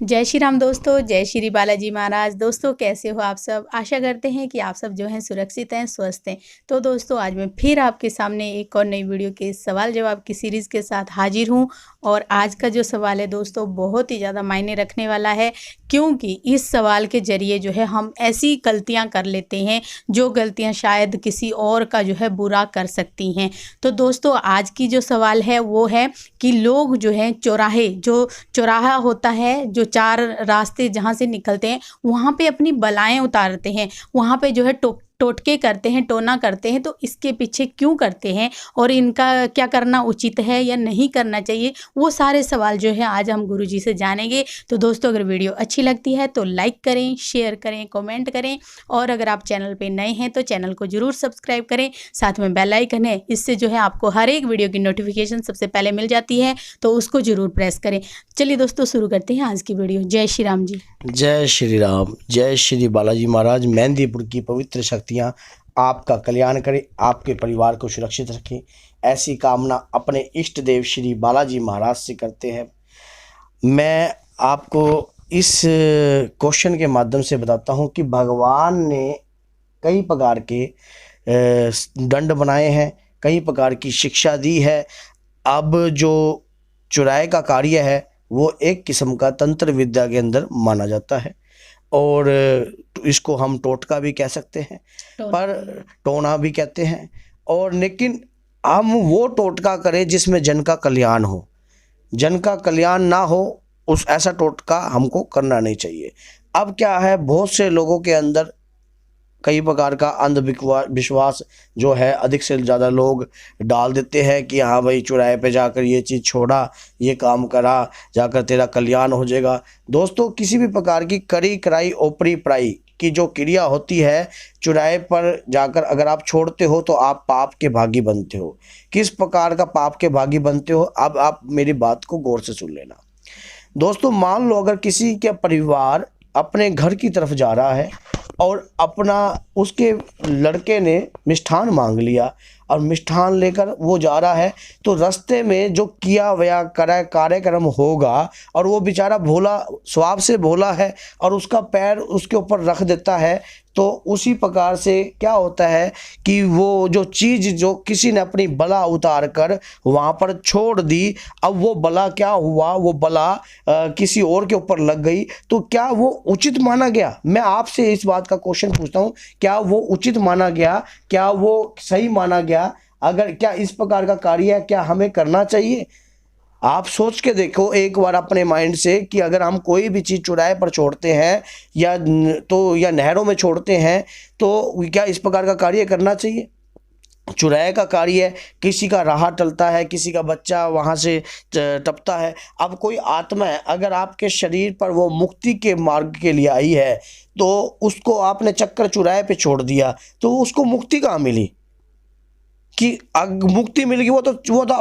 जय श्री राम दोस्तों, जय श्री बालाजी महाराज। दोस्तों कैसे हो आप सब? आशा करते हैं कि आप सब जो हैं सुरक्षित हैं, स्वस्थ हैं। तो दोस्तों आज मैं फिर आपके सामने एक और नई वीडियो के सवाल जवाब की सीरीज़ के साथ हाजिर हूं। और आज का जो सवाल है दोस्तों बहुत ही ज़्यादा मायने रखने वाला है, क्योंकि इस सवाल के ज़रिए जो है हम ऐसी गलतियाँ कर लेते हैं जो गलतियाँ शायद किसी और का जो है बुरा कर सकती हैं। तो दोस्तों आज की जो सवाल है वो है कि लोग जो हैं जो चौराहा होता है, जो 4 रास्ते जहाँ से निकलते हैं वहाँ पे अपनी बलाएँ उतारते हैं, वहाँ पे जो है टोटके करते हैं, टोना करते हैं। तो इसके पीछे क्यों करते हैं और इनका क्या करना उचित है या नहीं करना चाहिए, वो सारे सवाल जो है आज हम गुरुजी से जानेंगे। तो दोस्तों अगर वीडियो अच्छी लगती है तो लाइक करें, शेयर करें, कमेंट करें, और अगर आप चैनल पे नए हैं तो चैनल को ज़रूर सब्सक्राइब करें। साथ में बेल आइकन है, इससे जो है आपको हर एक वीडियो की नोटिफिकेशन सबसे पहले मिल जाती है, तो उसको ज़रूर प्रेस करें। चलिए दोस्तों शुरू करते हैं आज की वीडियो। जय श्री राम जी। जय श्री राम, जय श्री बालाजी महाराज। मेहंदीपुर की पवित्र शक्तियाँ आपका कल्याण करें, आपके परिवार को सुरक्षित रखें, ऐसी कामना अपने इष्ट देव श्री बालाजी महाराज से करते हैं। मैं आपको इस क्वेश्चन के माध्यम से बताता हूँ कि भगवान ने कई प्रकार के दंड बनाए हैं, कई प्रकार की शिक्षा दी है। अब जो चुराए का कार्य है वो एक किस्म का तंत्र विद्या के अंदर माना जाता है, और इसको हम टोटका भी कह सकते हैं, पर टोना भी कहते हैं। और लेकिन हम वो टोटका करें जिसमें जन का कल्याण हो। जन का कल्याण ना हो उस ऐसा टोटका हमको करना नहीं चाहिए। अब क्या है, बहुत से लोगों के अंदर कई प्रकार का अंधविश्वास जो है अधिक से ज़्यादा लोग डाल देते हैं कि हाँ भाई चौराहे पे जाकर ये चीज़ छोड़ा, ये काम करा, जाकर तेरा कल्याण हो जाएगा। दोस्तों किसी भी प्रकार की करी कराई ओपरी पराई की जो क्रिया होती है, चौराहे पर जाकर अगर आप छोड़ते हो तो आप पाप के भागी बनते हो। किस प्रकार का पाप के भागी बनते हो, अब आप मेरी बात को गौर से सुन लेना। दोस्तों मान लो अगर किसी के परिवार अपने घर की तरफ जा रहा है और अपना उसके लड़के ने मिष्ठान मांग लिया और मिष्ठान लेकर वो जा रहा है, तो रास्ते में जो किया हुआ कार्यक्रम होगा और वो बेचारा भोला, स्वभाव से भोला है और उसका पैर उसके ऊपर रख देता है, तो उसी प्रकार से क्या होता है कि वो जो चीज़ जो किसी ने अपनी बला उतार कर वहाँ पर छोड़ दी, अब वो बला क्या हुआ, वो बला किसी और के ऊपर लग गई, तो क्या वो उचित माना गया? मैं आपसे इस बात का क्वेश्चन पूछता हूँ, क्या वो उचित माना गया? क्या वो सही माना गया? अगर क्या इस प्रकार का कार्य क्या हमें करना चाहिए? आप सोच के देखो एक बार अपने माइंड से कि अगर हम कोई भी चीज़ चौराहे पर छोड़ते हैं या नहरों में छोड़ते हैं तो क्या इस प्रकार का कार्य करना चाहिए? चौराहे का कार्य है, किसी का राह टलता है, किसी का बच्चा वहाँ से टपता है। अब कोई आत्मा है, अगर आपके शरीर पर वो मुक्ति के मार्ग के लिए आई है तो उसको आपने चक्कर चौराहे पे छोड़ दिया, तो उसको मुक्ति कहाँ मिली? कि मुक्ति मिल गई, वो तो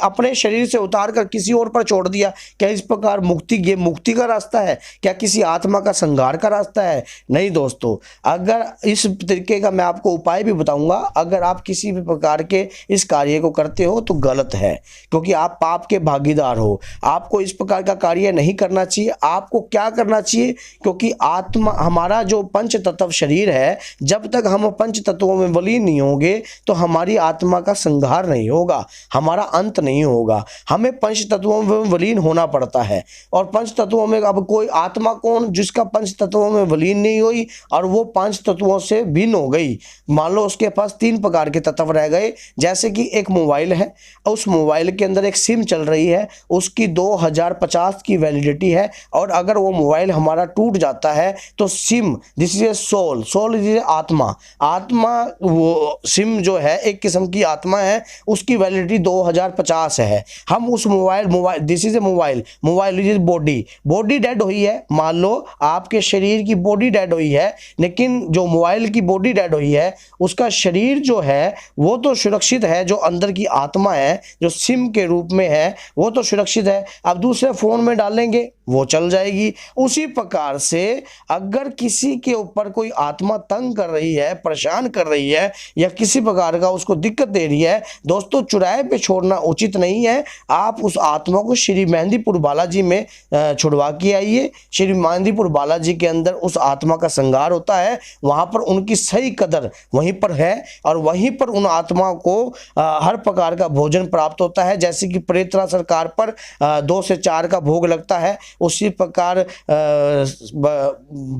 अपने शरीर से उतार कर किसी और पर छोड़ दिया। क्या इस प्रकार ये मुक्ति का रास्ता है? क्या किसी आत्मा का संहार का रास्ता है? नहीं दोस्तों, अगर इस तरीके का मैं आपको उपाय भी बताऊंगा, अगर आप किसी भी प्रकार के इस कार्य को करते हो तो गलत है, क्योंकि आप पाप के भागीदार हो। आपको इस प्रकार का कार्य नहीं करना चाहिए। आपको क्या करना चाहिए? क्योंकि आत्मा, हमारा जो पंच तत्व शरीर है, जब तक हम पंच तत्वों में विलीन नहीं होंगे तो हमारी आत्मा का संहार नहीं होगा, हमारा अंत नहीं होगा। हमें पंच तत्वों में विलीन होना पड़ता है। और पंच तत्वों में अब कोई आत्मा कौन जिसका पंच तत्वों में विलीन नहीं हुई और वो पांच तत्वों से भिन्न हो गई? मान लो उसके पास 3 प्रकार के तत्व रह गए, जैसे कि एक मोबाइल है, उस मोबाइल के अंदर एक सिम चल रही है, उसकी 2050 की वैलिडिटी है, और अगर वो मोबाइल हमारा टूट जाता है तो सिम, this is a soul, soul is a आत्मा, आत्मा वो सिम जो है एक किस्म की आत्मा है, उसकी वैलिडिटी 2050 है। हम उस mobile this is A mobile is body dead हुई है। मान लो आपके शरीर की बॉडी डेड हुई है, लेकिन जो मोबाइल की बॉडी डेड हुई है उसका शरीर जो है वो तो सुरक्षित है, जो अंदर की आत्मा है जो सिम के रूप में है वो तो सुरक्षित है। अब दूसरे फोन में डालेंगे वो चल जाएगी। उसी प्रकार से अगर किसी के ऊपर कोई आत्मा तंग कर रही है, परेशान कर रही है, या किसी प्रकार का उसको दिक्कत दिक्कत दे रही है, दोस्तों चौराहे पे छोड़ना उचित नहीं है। आप उस आत्मा को श्री मेहंदीपुर बालाजी में छुड़वा के आइए। श्री मेहंदीपुर बालाजी के अंदर उस आत्मा का संहार होता है, वहाँ पर उनकी सही कदर वहीं पर है और वहीं पर उन आत्माओं को हर प्रकार का भोजन प्राप्त होता है। जैसे कि प्रेतरा सरकार पर 2 से 4 का भोग लगता है, उसी प्रकार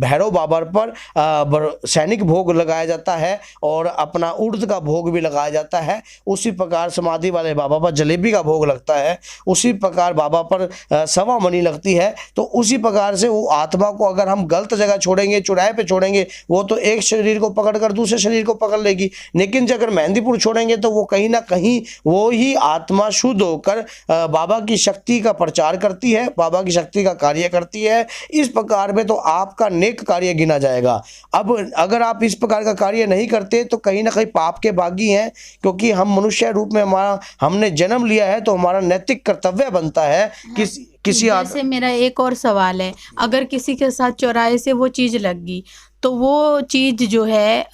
भैरव बाबा पर सैनिक भोग लगाया जाता है और अपना उड़द का भोग भी लगाया जाता है। उसी प्रकार समाधि वाले बाबा पर जलेबी का भोग लगता है, उसी प्रकार बाबा पर सवा मणि लगती है। तो उसी प्रकार से वो आत्मा को अगर हम गलत जगह छोड़ेंगे, चौराहे पे छोड़ेंगे, वो तो एक शरीर को पकड़कर दूसरे शरीर को पकड़ लेगी। लेकिन अगर मेहंदीपुर छोड़ेंगे तो वो कहीं ना कहीं वो ही आत्मा शुद्ध होकर बाबा की शक्ति का प्रचार करती है, बाबा की शक्ति का कार्य करती है। इस प्रकार में तो आपका नेक कार्य गिना जाएगा। अब अगर आप इस प्रकार का कार्य नहीं करते तो कहीं ना कहीं पाप के भागी हैं, क्योंकि हम मनुष्य रूप में हमने जन्म लिया है तो हमारा नैतिक कर्तव्य बनता है किसी जैसे मेरा एक और सवाल है, अगर किसी के साथ चौराहे से वो चीज़ लग गई तो वो चीज़ जो है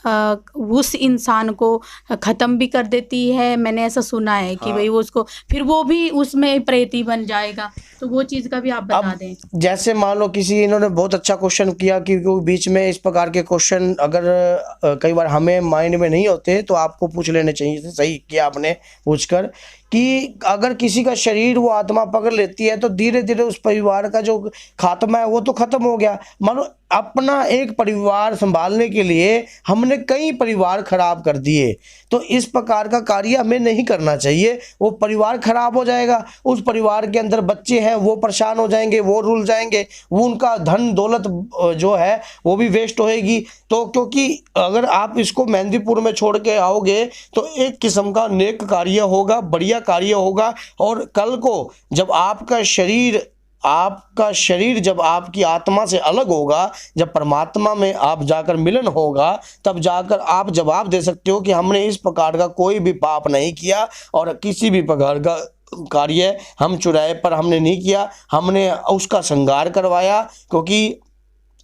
उस इंसान को ख़त्म भी कर देती है। मैंने ऐसा सुना है कि भाई वो उसको फिर वो भी उसमें प्रेती बन जाएगा, तो वो चीज़ का भी आप बता दें। जैसे मान लो किसी, इन्होंने बहुत अच्छा क्वेश्चन किया कि बीच में इस प्रकार के क्वेश्चन अगर कई बार हमें माइंड में नहीं होते तो आपको पूछ लेने चाहिए। सही किया आपने पूछकर कि अगर किसी का शरीर वो आत्मा पकड़ लेती है तो धीरे धीरे उस परिवार का जो खात्मा है वो तो खत्म हो गया। मानो अपना एक परिवार संभालने के लिए हमने कई परिवार खराब कर दिए, तो इस प्रकार का कार्य हमें नहीं करना चाहिए। वो परिवार खराब हो जाएगा, उस परिवार के अंदर बच्चे हैं वो परेशान हो जाएंगे, वो रुल जाएंगे, वो उनका धन दौलत जो है वो भी वेस्ट होएगी। तो क्योंकि अगर आप इसको मेहंदीपुर में छोड़ के आओगे तो एक किस्म का नेक कार्य होगा, बढ़िया कार्य होगा। और कल को जब आपका शरीर जब आपकी आत्मा से अलग होगा, जब परमात्मा में आप जाकर मिलन होगा, तब जाकर आप जवाब दे सकते हो कि हमने इस प्रकार का कोई भी पाप नहीं किया और किसी भी प्रकार का कार्य हम चौराहे पर हमने नहीं किया, हमने उसका संहार करवाया। क्योंकि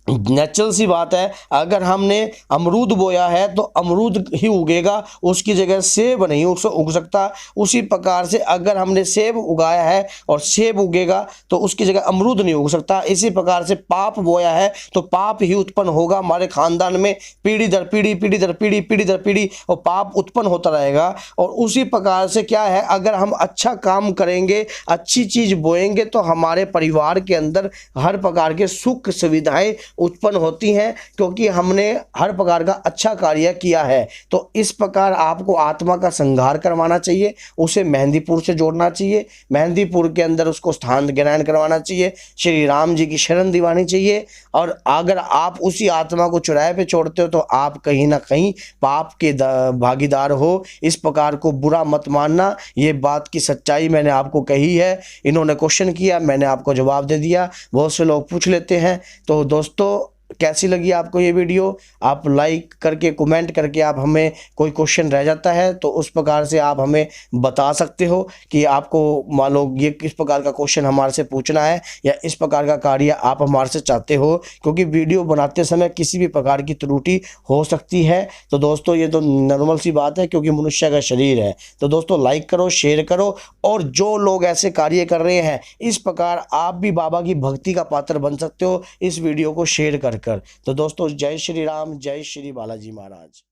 नेचुरल सी बात है, अगर हमने अमरूद बोया है तो अमरूद ही उगेगा, उसकी जगह सेब नहीं उग सकता। उसी प्रकार से अगर हमने सेब उगाया है और सेब उगेगा तो उसकी जगह अमरूद नहीं उग सकता। इसी प्रकार से पाप बोया है तो पाप ही उत्पन्न होगा हमारे खानदान में, पीढ़ी दर पीढ़ी, पीढ़ी दर पीढ़ी, पीढ़ी दर पीढ़ी, और पाप उत्पन्न होता रहेगा। और उसी प्रकार से क्या है, अगर हम अच्छा काम करेंगे, अच्छी चीज़ बोएंगे तो हमारे परिवार के अंदर हर प्रकार के सुख सुविधाएं उत्पन्न होती हैं, क्योंकि हमने हर प्रकार का अच्छा कार्य किया है। तो इस प्रकार आपको आत्मा का संहार करवाना चाहिए, उसे मेहंदीपुर से जोड़ना चाहिए, मेहंदीपुर के अंदर उसको स्थान ग्रहण करवाना चाहिए, श्री राम जी की शरण दिवानी चाहिए। और अगर आप उसी आत्मा को चौराहे पे छोड़ते हो तो आप कहीं ना कहीं पाप के भागीदार हो। इस प्रकार को बुरा मत मानना, ये बात की सच्चाई मैंने आपको कही है। इन्होंने क्वेश्चन किया, मैंने आपको जवाब दे दिया। बहुत से लोग पूछ लेते हैं। तो दोस्तों कैसी लगी आपको ये वीडियो, आप लाइक करके कमेंट करके आप हमें कोई क्वेश्चन रह जाता है तो उस प्रकार से आप हमें बता सकते हो कि आपको मान लो ये किस प्रकार का क्वेश्चन हमारे से पूछना है या इस प्रकार का कार्य आप हमारे से चाहते हो, क्योंकि वीडियो बनाते समय किसी भी प्रकार की त्रुटि हो सकती है। तो दोस्तों ये तो नॉर्मल सी बात है, क्योंकि मनुष्य का शरीर है। तो दोस्तों लाइक करो, शेयर करो, और जो लोग ऐसे कार्य कर रहे हैं इस प्रकार आप भी बाबा की भक्ति का पात्र बन सकते हो इस वीडियो को शेयर कर। तो दोस्तों जय श्री राम, जय श्री बालाजी महाराज।